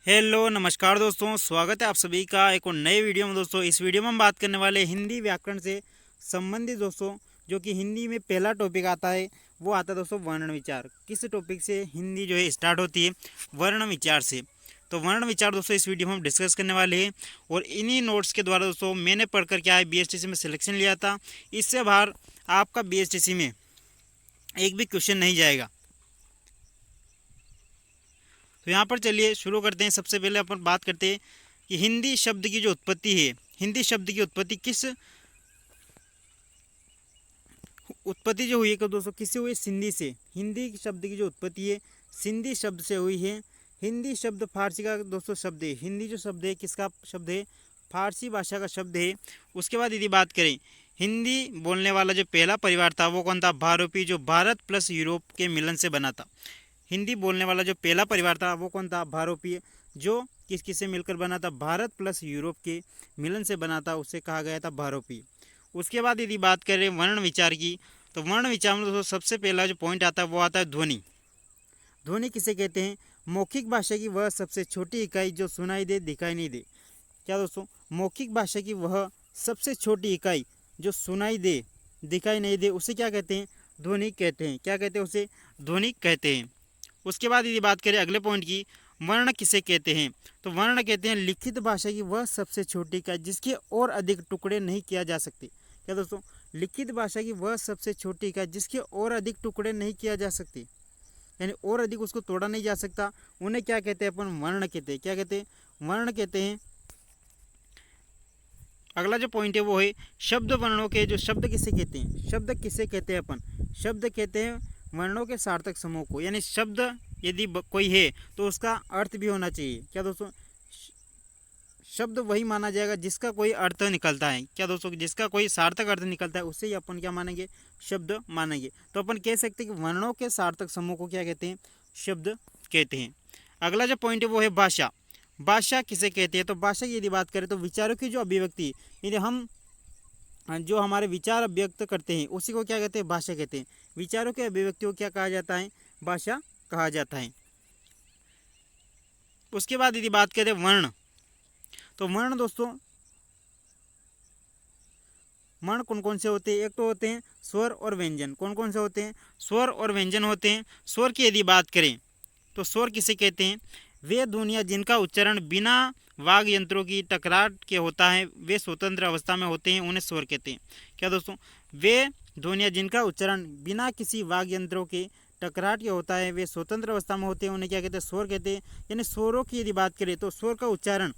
Hello नमस्कार दोस्तों, स्वागत है आप सभी का एक और नए वीडियो में। दोस्तों इस वीडियो में हम बात करने वाले हिंदी व्याकरण से संबंधित दोस्तों, जो कि हिंदी में पहला टॉपिक आता है वो आता है दोस्तों वर्ण विचार। किस टॉपिक से हिंदी जो है स्टार्ट होती है? वर्ण विचार से। तो वर्ण विचार दोस्तों इस वीडियो में हम डिस्कस करने वाले हैं और इन्हीं नोट्स के द्वारा दोस्तों मैंने पढ़कर क्या है BSTC में सिलेक्शन लिया था। इससे बाहर आपका BSTC में एक भी क्वेश्चन नहीं जाएगा। तो यहाँ पर चलिए शुरू करते हैं। सबसे पहले अपन बात करते हैं कि हिंदी शब्द की जो उत्पत्ति है, हिंदी शब्द की उत्पत्ति किस उत्पत्ति जो हुई है दोस्तों, किससे हुई? सिंधी से। हिंदी शब्द की जो उत्पत्ति है सिंधी शब्द से हुई है। हिंदी शब्द फारसी का दोस्तों शब्द है। हिंदी जो शब्द है किसका शब्द है? फारसी भाषा का शब्द है। उसके बाद यदि बात करें हिंदी बोलने वाला जो पहला परिवार था वो कौन था? भारतीय, जो भारत प्लस यूरोप के मिलन से बना था। हिंदी बोलने वाला जो पहला परिवार था वो कौन था? भारतीय, जो किस किस से मिलकर बना था? भारत प्लस यूरोप के मिलन से बना था, उसे कहा गया था भारतीय। उसके बाद यदि बात करें वर्ण विचार की, तो वर्ण विचार में दोस्तों सबसे पहला जो पॉइंट आता है वो आता है ध्वनि। ध्वनि किसे कहते हैं? मौखिक भाषा की वह सबसे छोटी इकाई जो सुनाई दे दिखाई नहीं दे। क्या दोस्तों? मौखिक भाषा की वह सबसे छोटी इकाई जो सुनाई दे दिखाई नहीं दे, उसे क्या कहते हैं? ध्वनि कहते हैं। क्या कहते हैं? उसे ध्वनि कहते हैं। उसके बाद यदि बात करें अगले पॉइंट की, वर्ण किसे कहते हैं? तो वर्ण कहते हैं लिखित भाषा की वह सबसे छोटी इकाई जिसके और अधिक टुकड़े नहीं किया जा सकते। क्या दोस्तों? लिखित भाषा की वह सबसे छोटी इकाई जिसके और अधिक टुकड़े नहीं किया जा सकते, यानी और अधिक उसको तोड़ा नहीं जा सकता, उन्हें क्या कहते हैं? अपन वर्ण कहते हैं। क्या कहते हैं? वर्ण कहते हैं। अगला जो पॉइंट है वो है शब्द वर्णों के। जो शब्द किसे कहते हैं? शब्द किसे कहते हैं? अपन शब्द कहते हैं वर्णों के सार्थक समूह को। यानी शब्द यदि कोई है तो उसका अर्थ भी होना चाहिए। क्या दोस्तों? शब्द वही माना जाएगा जिसका कोई अर्थ निकलता है। क्या दोस्तों? जिसका कोई सार्थक अर्थ निकलता है उससे ही अपन क्या मानेंगे? शब्द मानेंगे। तो अपन कह सकते हैं कि वर्णों के सार्थक समूह को क्या कहते हैं? शब्द कहते हैं। अगला जो पॉइंट है वो है भाषा। भाषा किसे कहते हैं? तो भाषा की यदि बात करें तो विचारों की जो अभिव्यक्ति, यदि हम जो हमारे विचार व्यक्त करते हैं उसी को क्या कहते हैं? भाषा कहते हैं। विचारों के अभिव्यक्ति को क्या कहा जाता है? भाषा कहा जाता है। उसके बाद यदि बात करें वर्ण, तो वर्ण दोस्तों, वर्ण कौन कौन से होते हैं? एक तो होते हैं स्वर और व्यंजन। कौन कौन से होते हैं? स्वर और व्यंजन होते हैं। स्वर की यदि बात करें तो स्वर किसे कहते हैं? वे ध्वनियाँ जिनका उच्चारण बिना वाग यंत्रों की टकराट के होता है, वे स्वतंत्र अवस्था में होते हैं, उन्हें स्वर कहते हैं। क्या दोस्तों? वे ध्वनियाँ जिनका उच्चारण बिना किसी वाग यंत्रों के टकराट के होता है, वे स्वतंत्र अवस्था में होते हैं, उन्हें क्या कहते हैं? स्वर कहते हैं। यानी स्वरों की यदि बात करें तो स्वर का उच्चारण,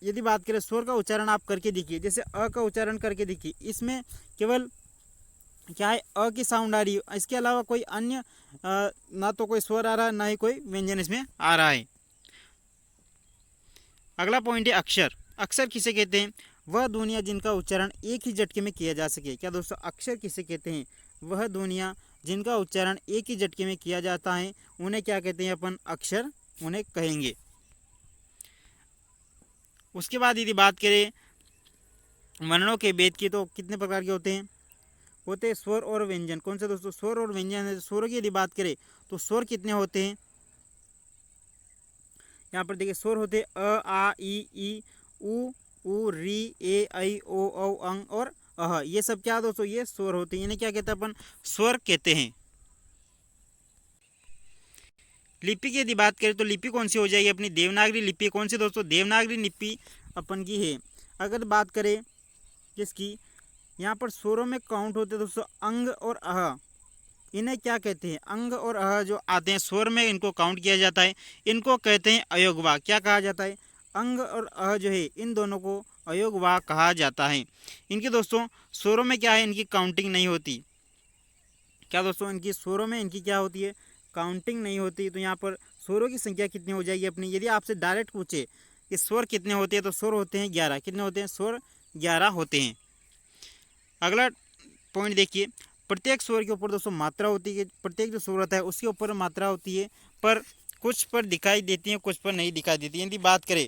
यदि बात करें स्वर का उच्चारण आप करके देखिए, जैसे अ का उच्चारण करके देखिए, इसमें केवल क्या है? अ की साउंड आ रही है। इसके अलावा कोई अन्य ना तो कोई स्वर आ रहा है ना ही कोई व्यंजन इसमें आ रहा है। अगला पॉइंट है अक्षर। अक्षर किसे कहते हैं? वह ध्वनियाँ जिनका उच्चारण एक ही झटके में किया जा सके। क्या दोस्तों? अक्षर किसे कहते हैं? वह ध्वनियाँ जिनका उच्चारण एक ही झटके में किया जाता है, उन्हें क्या कहते हैं? अपन अक्षर उन्हें कहेंगे। उसके बाद यदि बात करें वर्णों के भेद की, तो कितने प्रकार के होते हैं? होते हैं स्वर और व्यंजन। कौन से दोस्तों? स्वर और व्यंजन है। स्वरों की यदि बात करें तो स्वर कितने होते हैं? यहाँ पर देखिए स्वर होते हैं अ आ ई उ री ए ऐ ओ औ अंग और अह। ये सब क्या दोस्तों? ये स्वर होते हैं। इन्हें क्या कहते हैं? अपन स्वर कहते हैं। लिपि की यदि बात करें तो लिपि कौन सी हो जाएगी अपनी? देवनागरी लिपि। कौन सी दोस्तों? देवनागरी लिपि अपन की है। अगर बात करें किसकी, यहाँ पर स्वरों में काउंट होते हैं दोस्तों अंग और अह। इन्हें क्या कहते हैं? अंग और अह जो आते हैं स्वर में, इनको काउंट किया जाता है, इनको कहते हैं अयोगवा। क्या कहा जाता है? अंग और अह जो है इन दोनों को अयोगवा कहा जाता है। इनकी दोस्तों स्वरों में क्या है? इनकी काउंटिंग नहीं होती। क्या दोस्तों? इनकी स्वरों में इनकी क्या होती है? काउंटिंग नहीं होती। तो यहाँ पर स्वरों की संख्या कितनी हो जाएगी अपनी? यदि आपसे डायरेक्ट पूछे कि स्वर कितने होते हैं तो स्वर होते हैं 11। कितने होते हैं? स्वर 11 होते हैं। अगला पॉइंट देखिए, प्रत्येक स्वर के ऊपर दोस्तों मात्रा होती है। प्रत्येक जो स्वर होता है उसके ऊपर मात्रा होती है, पर कुछ पर दिखाई देती है, कुछ पर नहीं दिखाई देती। यदि बात करें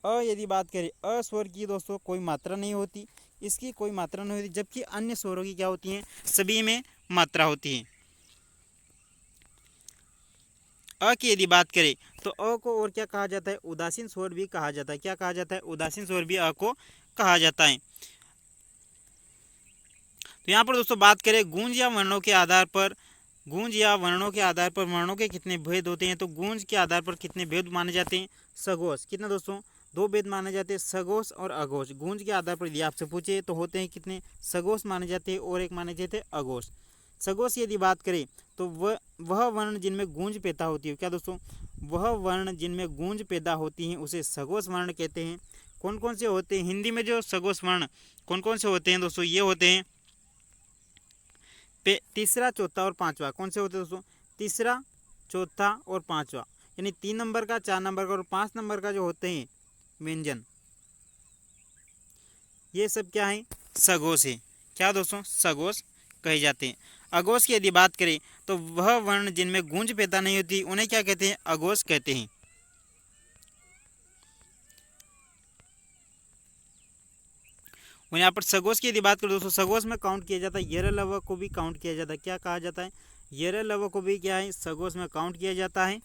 यदि बात करें अ स्वर की दोस्तों कोई मात्रा नहीं होती, इसकी कोई मात्रा नहीं होती, जबकि अन्य स्वरों की क्या होती हैं? सभी में मात्रा होती है। अ की यदि बात करें तो अ को और क्या कहा जाता है, उदासीन स्वर भी कहा जाता है। क्या कहा जाता है, उदासीन स्वर भी अ को कहा जाता है। तो यहाँ पर दोस्तों बात करें गूंज या वर्णों के आधार पर, गूंज या वर्णों के आधार पर वर्णों के कितने भेद होते हैं, तो गूंज के आधार पर कितने भेद माने जाते हैं, सघोष। कितना दोस्तों, दो भेद माने जाते हैं, सघोष और अघोष। गूंज के आधार पर यदि आपसे पूछे तो होते हैं कितने, सघोष माने जाते हैं और एक माने जाते हैं अघोष। सघोष की यदि बात करें तो वह वर्ण जिनमें गूंज पैदा होती है, क्या दोस्तों, वह वर्ण जिनमें गूंज पैदा होती है उसे सघोष वर्ण कहते हैं। कौन कौन से होते हैं हिंदी में जो सघोष वर्ण, कौन कौन से होते हैं दोस्तों, ये होते हैं तीसरा, चौथा और पांचवा। कौन से होते हैं दोस्तों, तीसरा, चौथा और पांचवा, यानी 3 नंबर का, 4 नंबर का और 5 नंबर का जो होते हैं व्यंजन, ये सब क्या है, सघोष है। क्या दोस्तों, सघोष कहे जाते हैं। अघोष की यदि बात करें तो वह वर्ण जिनमें गूंज पैदा नहीं होती उन्हें क्या कहते हैं, अघोष कहते हैं। और यहाँ पर सघोष की यदि बात करें दोस्तों, सघोष में काउंट किया जाता है, यर लव को भी काउंट किया जाता है। क्या कहा जाता है, यर लव को भी क्या है, सघोष में काउंट किया जाता है।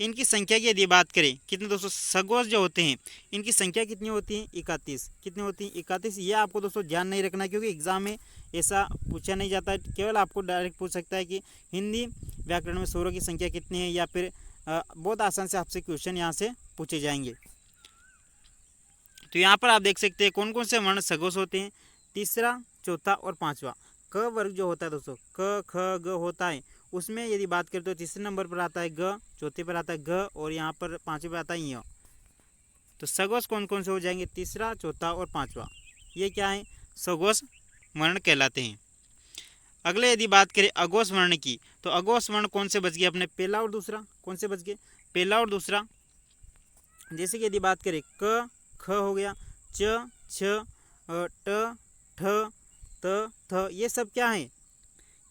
इनकी संख्या की यदि बात करें कितने दोस्तों, सघोष जो होते हैं इनकी संख्या कितनी होती है, 31। कितनी होती है, 31। ये आपको दोस्तों ध्यान नहीं रखना क्योंकि एग्जाम में ऐसा पूछा नहीं जाता है। केवल आपको डायरेक्ट पूछ सकता है कि हिंदी व्याकरण में स्वरों की संख्या कितनी है, या फिर बहुत आसान से आपसे क्वेश्चन यहाँ से पूछे जाएंगे। तो यहाँ पर आप देख सकते हैं कौन कौन से वर्ण सघोष होते हैं, तीसरा, चौथा और पांचवा। क वर्ग जो होता है दोस्तों, क ख ग होता है, उसमें यदि बात करें तो तीसरे नंबर पर आता है ग, चौथे पर आता है घ और यहाँ पर पांचवें पर आता है य। तो सघोष कौन कौन से हो जाएंगे, तीसरा, चौथा और पांचवा, ये क्या है, सघोष वर्ण कहलाते हैं। अगले यदि बात करें अघोष वर्ण की तो अघोष वर्ण कौन से बच गए अपने, पहला और दूसरा। कौन से बच गए, पहला और दूसरा। जैसे कि यदि बात करें क ख हो गया, च छ ट ठ त थ, ये सब क्या है,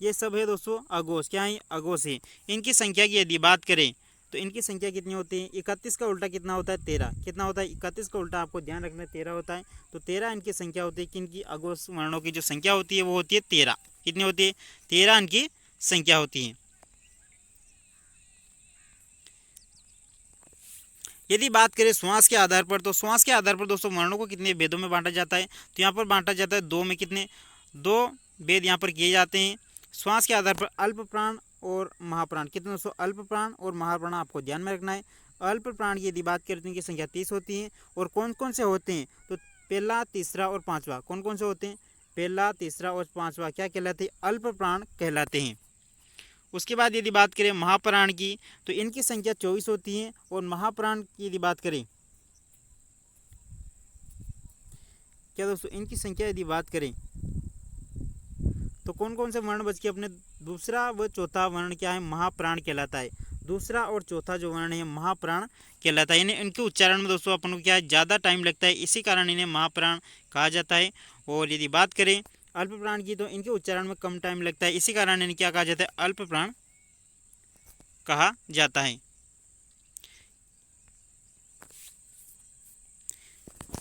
ये सब है दोस्तों अघोष। क्या है, अघोष है। इनकी संख्या की यदि बात करें तो इनकी संख्या कितनी होती है, 31 का उल्टा कितना होता है, 13। कितना होता है, 31 का उल्टा आपको ध्यान रखना है 13 होता है। तो 13 इनकी संख्या होती है। किनकी, अघोष वर्णों की जो संख्या होती है वो होती है 13। कितनी होती है, 13 इनकी संख्या होती है। यदि बात करें श्वास के आधार पर तो श्वास के आधार पर दोस्तों वर्णों को कितने भेदों में बांटा जाता है, तो यहाँ पर बांटा जाता है दो में। कितने, दो भेद यहाँ पर किए जाते हैं श्वास के आधार पर, अल्प प्राण और महाप्राण। कितने दोस्तों, अल्प प्राण और महाप्राण आपको ध्यान में रखना है। अल्प प्राण की यदि बात करें तो इनकी संख्या 30 होती है। और कौन कौन से होते हैं, तो पहला, तीसरा और पांचवा। कौन कौन से होते हैं, पहला, तीसरा और पांचवा क्या कहलाते हैं, अल्प प्राण कहलाते हैं। उसके बाद यदि बात करें महाप्राण की तो इनकी संख्या 24 होती है। और महाप्राण की यदि बात करें, क्या दोस्तों, इनकी संख्या यदि बात करें तो कौन कौन से वर्ण बच के अपने, दूसरा व चौथा वर्ण क्या है, महाप्राण कहलाता है। दूसरा और चौथा जो वर्ण है महाप्राण कहलाता है। यानी इनके उच्चारण में दोस्तों अपन को क्या है, ज़्यादा टाइम लगता है, इसी कारण इन्हें महाप्राण कहा जाता है। और यदि बात करें अल्प प्राण की तो इनके उच्चारण में कम टाइम लगता है, इसी कारण इन्हें क्या कहा जाता है, अल्प प्राण कहा जाता है।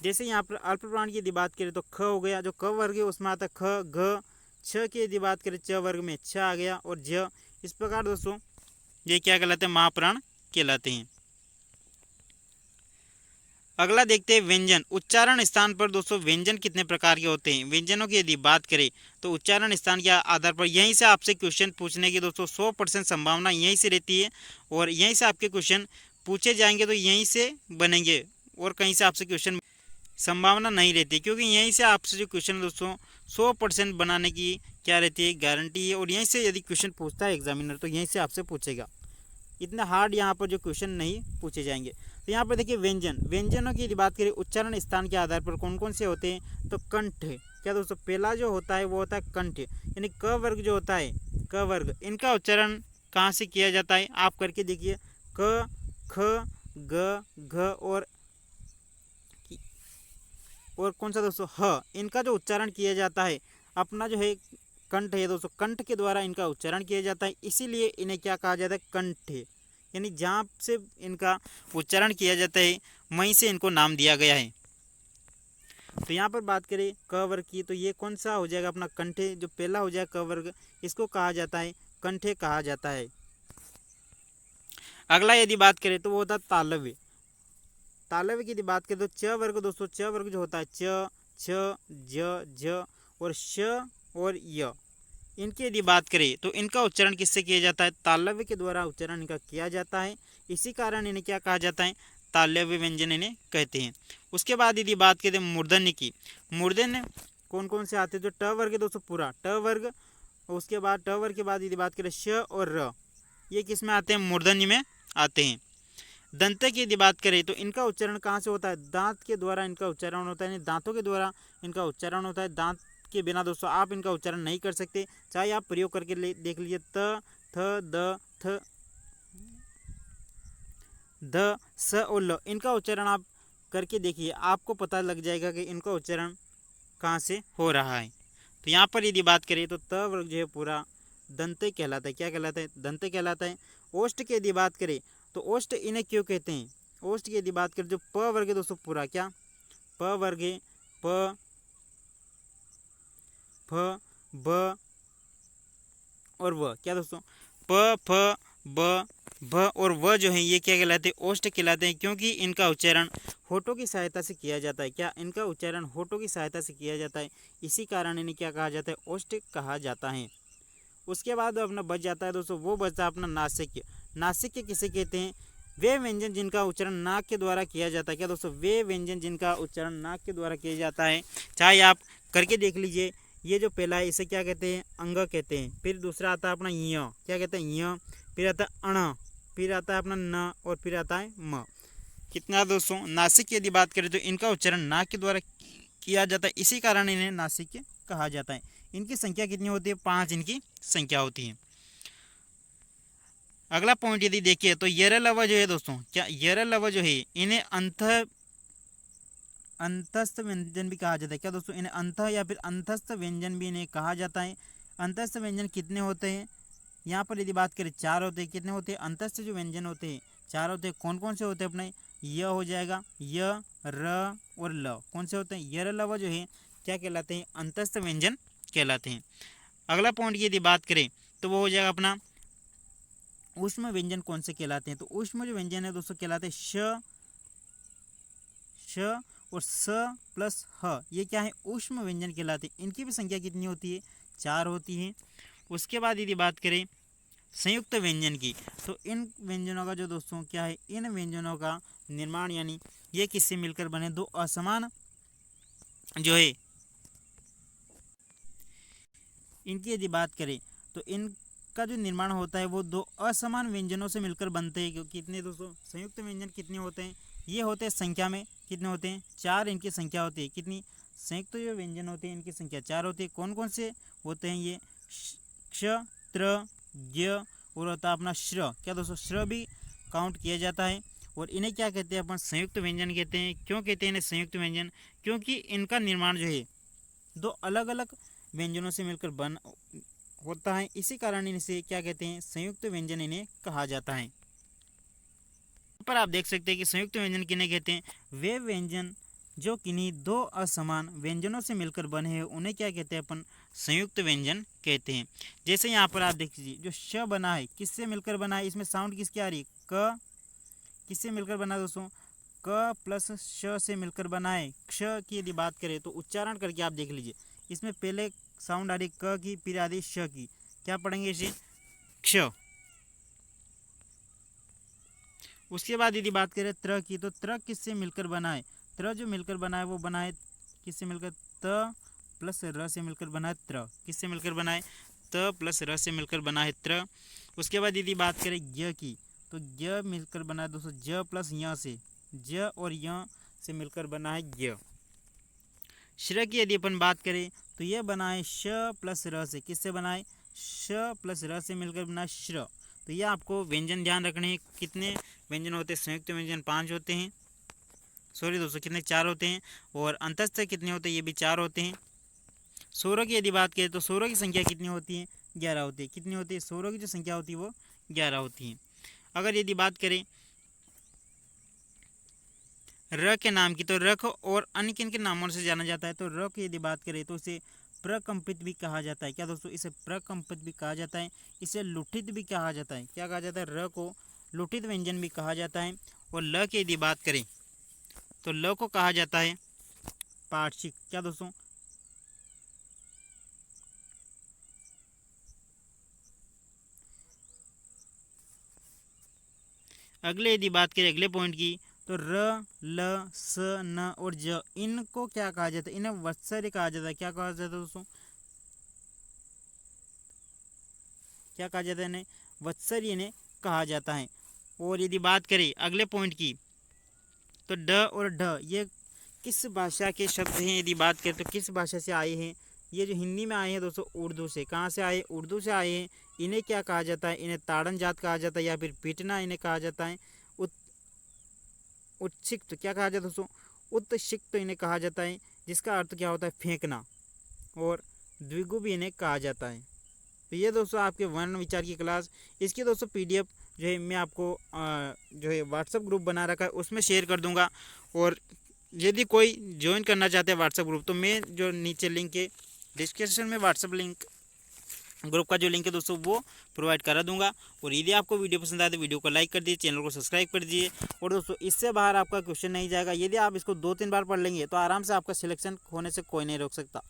जैसे यहाँ पर अल्प प्राण की यदि बात करें तो ख हो गया, जो क वर्ग है उसमें आता है ख घ। छ की यदि बात करें च वर्ग में छ आ गया और ज। इस प्रकार दोस्तों ये क्या कहलाते हैं, महाप्राण कहलाते हैं। अगला देखते हैं व्यंजन। उच्चारण स्थान पर दोस्तों व्यंजन कितने प्रकार के होते हैं। व्यंजनों की यदि बात करें तो उच्चारण स्थान के आधार पर यहीं से आपसे क्वेश्चन पूछने की दोस्तों 100% संभावना यहीं से रहती है। और यहीं से आपके क्वेश्चन पूछे जाएंगे तो यहीं से बनेंगे, और कहीं से आपसे क्वेश्चन संभावना नहीं रहती, क्योंकि यहीं से आपसे जो क्वेश्चन दोस्तों 100% बनाने की क्या रहती है, गारंटी है। और यहीं से यदि क्वेश्चन पूछता है एग्जामिनर तो यहीं से आपसे पूछेगा, इतना हार्ड यहाँ पर जो क्वेश्चन नहीं पूछे जाएंगे। तो यहाँ पर देखिए व्यंजन, व्यंजनों की यदि बात करें उच्चारण स्थान के आधार पर कौन कौन से होते हैं, तो कंठ। क्या दोस्तों, पहला जो होता है वो होता है कंठ, यानी क वर्ग जो होता है, क वर्ग, इनका उच्चारण कहाँ से किया जाता है, आप करके देखिए, क ख ग घ और कौन सा दोस्तों, ह, इनका जो उच्चारण किया जाता है अपना जो है कंठ है दोस्तों, कंठ के द्वारा इनका उच्चारण किया जाता है, इसीलिए इन्हें क्या कहा जाता है, कंठ। यानी जहाँ से इनका उच्चारण किया जाता है वहीं से इनको नाम दिया गया है। तो यहाँ पर बात करें क वर्ग की तो ये कौन सा हो जाएगा अपना, कंठे। जो पहला हो जाएगा क वर्ग, इसको कहा जाता है कंठे कहा जाता है। अगला यदि बात करें तो वो होता है तालव्य। तालव्य की यदि बात करें तो च वर्ग दोस्तों, च वर्ग जो होता है च, छ, ज और श और य, इनकी यदि बात करें तो इनका उच्चारण किससे किया जाता है? तालव्य के द्वारा उच्चारण इनका किया जाता है। इसी कारण इन्हें क्या कहा जाता है? तालव्य व्यंजन इन्हें कहते हैं। उसके बाद यदि बात करें मूर्धन्य की, मूर्धन्य कौन कौन से आते हैं? जो ट वर्ग है दोस्तों पूरा ट वर्ग, उसके बाद ट वर्ग के बाद यदि बात करें श और र, ये किस में आते हैं? मूर्धन्य में आते हैं। दंत की यदि बात करें तो इनका उच्चारण कहाँ से होता है? दांत के द्वारा इनका उच्चारण होता है, दांतों के द्वारा इनका उच्चारण होता है। दांत के बिना दोस्तों आप इनका उच्चारण नहीं कर सकते, चाहे आप प्रयोग करके देख लीजिए त, थ, द, थ, ध, स और ल, इनका उच्चारण आप करके देखिए, आपको पता लग जाएगा कि इनका उच्चारण कहाँ से हो रहा है। तो यहाँ पर यदि बात करें तो त वर्ग जो है पूरा दंते कहलाता है। क्या कहलाता है? दंते कहलाता है। ओष्ठ की यदि बात करें तो ओष्ठ इन्हें क्यों कहते हैं? ओष्ठ की यदि बात करें जो प वर्ग है दोस्तों पूरा, क्या प वर्ग है, प, फ, ब और व, क्या दोस्तों प, फ, ब, भ और व जो है ये क्या कहलाते हैं? ओष्ठ कहलाते हैं, क्योंकि इनका उच्चारण होठों की सहायता से किया जाता है। क्या इनका उच्चारण होठों की सहायता से किया जाता है, इसी कारण इन्हें क्या कहा जाता है? ओष्ठ कहा जाता है। उसके बाद अपना बच जाता है दोस्तों, वो बचता है अपना नासिक्य। नासिक्य किसे कहते हैं? वे व्यंजन जिनका उच्चारण नाक के द्वारा किया जाता है। क्या दोस्तों? वे व्यंजन जिनका उच्चारण नाक के द्वारा किया जाता है, चाहे आप करके देख लीजिए। ये जो पहला है इसे क्या कहते हैं? अंग कहते हैं। फिर दूसरा आता है अपना य, क्या कहते हैं? य। फिर आता है अण, फिर आता है अपना न और फिर आता है म। कितना दोस्तों? नासिक यदि बात करें तो इनका उच्चारण नाक के द्वारा किया जाता है, इसी कारण इन्हें नासिक कहा जाता है। इनकी संख्या कितनी होती है? 5 इनकी संख्या होती है। अगला पॉइंट यदि देखिए तो यरलव जो है दोस्तों, क्या यरलव जो है इन्हें अंतस्थ व्यंजन भी कहा जाता है। क्या दोस्तों? इन्हें अंत या फिर अंतस्थ व्यंजन भी इन्हें कहा जाता है। अंतस्थ व्यंजन कितने होते हैं? यहाँ पर यदि बात करें 4 होते हैं। कितने होते हैं? अंतस्थ जो व्यंजन होते हैं 4 होते हैं। कौन कौन से होते हैं? अपने य हो जाएगा, य, र और ल। कौन से होते हैं? यरलव जो है क्या कहलाते हैं? अंतस्थ व्यंजन कहलाते हैं। अगला पॉइंट की यदि बात करें तो वो हो जाएगा अपना ऊष्म व्यंजन कौन से कहलाते हैं? तो ऊष्म जो व्यंजन है दोस्तों कहलाते हैं श, श और स प्लस ह, ये क्या है? ऊष्म व्यंजन कहलाते हैं। इनकी भी संख्या कितनी होती है? 4 होती है। उसके बाद यदि बात करें संयुक्त व्यंजन की, तो इन व्यंजनों का जो दोस्तों क्या है? इन व्यंजनों का निर्माण यानी ये किससे मिलकर बने? दो असमान जो है इनकी यदि बात करें तो इनका जो निर्माण होता है वो दो असमान व्यंजनों से मिलकर बनते हैं। क्योंकि कितने दोस्तों संयुक्त व्यंजन कितने होते हैं? ये होते हैं संख्या में कितने होते हैं? 4 इनकी संख्या होती है। कितनी? संयुक्त जो व्यंजन होते हैं इनकी संख्या 4 होती है। कौन कौन से होते हैं ये? क्ष, त्र, ज्ञ और होता है अपना श्र। क्या दोस्तों? श्र भी काउंट किया जाता है। और इन्हें क्या कहते हैं? अपन संयुक्त व्यंजन कहते हैं। क्यों कहते हैं इन्हें संयुक्त व्यंजन? क्योंकि इनका निर्माण जो है दो अलग अलग व्यंजनों से मिलकर बन होता है, इसी कारण इनसे क्या कहते हैं? संयुक्त व्यंजन इन्हें कहा जाता है। पर आप देख सकते हैं कि संयुक्त व्यंजन किन्हें कहते हैं? वे व्यंजन जो किन्हीं दो असमान व्यंजनों से मिलकर बने हैं उन्हें क्या कहते हैं? अपन संयुक्त व्यंजन कहते हैं। जैसे यहाँ पर आप देख लीजिए जो श बना है किससे मिलकर बना है? इसमें साउंड किसकी आ रही है? क। किससे मिलकर बना है दोस्तों? क प्लस श से मिलकर बना है। क्ष की यदि बात करें तो उच्चारण करके आप देख लीजिए, इसमें पहले साउंड आ रही क की, फिर आ रही श की। क्या पढ़ेंगे इसे? क्ष। उसके बाद यदि बात करें त्र की, तो त्र किससे मिलकर बना है? त्र जो मिलकर बना है वो बना है किससे मिलकर? त प्लस र से मिलकर बना है त्र। किससे मिलकर बना है? त प्लस र से मिलकर बना है त्र। उसके बाद यदि बात करें ज्ञ की, तो ज्ञ मिलकर बना है दोस्तों ज प्लस य से, ज और य से मिलकर बना है ज्ञ। श्र की यदि अपन बात करें तो यह बना है श प्लस र से। किससे बना है? श प्लस र से मिलकर बना है श्र। तो ये आपको व्यंजन ध्यान रखने हैं। कितने व्यंजन होते हैं? संयुक्त व्यंजन 5 होते हैं। सॉरी दोस्तों, कितने? 4 होते हैं। और अंतस्थ कितने होते हैं? ये भी 4 होते हैं। स्वरों की यदि बात करें तो स्वरों की संख्या कितनी होती है? 11 होती है। कितनी होती है? स्वरों की जो संख्या होती है वो 11 होती है। अगर यदि बात करें र के नाम की, तो रख और अन्य किन के नामों से जाना जाता है? तो र की यदि बात करें तो इसे प्रकंपित भी कहा जाता है। क्या दोस्तों? इसे प्रकंपित भी कहा जाता है। इसे लुठित भी कहा जाता है। क्या कहा जाता है? र को लुटित व्यंजन भी कहा जाता है। और ल की यदि बात करें तो ल को कहा जाता है पार्श्विक। क्या दोस्तों? अगले यदि बात करें अगले पॉइंट की तो र, ल, स, न और ज, इनको क्या कहा जाता है? इन्हें वत्सर्य कहा जाता है। क्या कहा जाता है दोस्तों? क्या कहा जाता है? इन्हें वत्सर्य इन्हें कहा जाता है। और यदि बात करें अगले पॉइंट की तो ड और ढ ये किस भाषा के शब्द हैं? यदि बात करें तो किस भाषा से आए हैं? ये जो हिंदी में आए हैं दोस्तों उर्दू से। कहाँ से आए? उर्दू से आए हैं। इन्हें क्या कहा जाता है? इन्हें ताड़न जात कहा जाता है या फिर पीटना इन्हें कहा जाता है। उत्सिक्त क्या कहा जाता है दोस्तों? उत्सिक्त इन्हें कहा जाता है, जिसका अर्थ क्या होता है? फेंकना। और द्विगु भी इन्हें कहा जाता है। तो ये दोस्तों आपके वर्ण विचार की क्लास, इसकी दोस्तों पीडीएफ जो है मैं आपको जो है व्हाट्सएप ग्रुप बना रखा है उसमें शेयर कर दूंगा। और यदि कोई ज्वाइन करना चाहते हैं व्हाट्सएप ग्रुप तो मैं जो नीचे लिंक है डिस्क्रिप्शन में व्हाट्सएप लिंक ग्रुप का जो लिंक है दोस्तों वो प्रोवाइड करा दूंगा। और यदि आपको वीडियो पसंद आए तो वीडियो को लाइक कर दीजिए, चैनल को सब्सक्राइब कर दीजिए। और दोस्तों इससे बाहर आपका क्वेश्चन नहीं जाएगा। यदि आप इसको 2-3 बार पढ़ लेंगे तो आराम से आपका सिलेक्शन होने से कोई नहीं रोक सकता।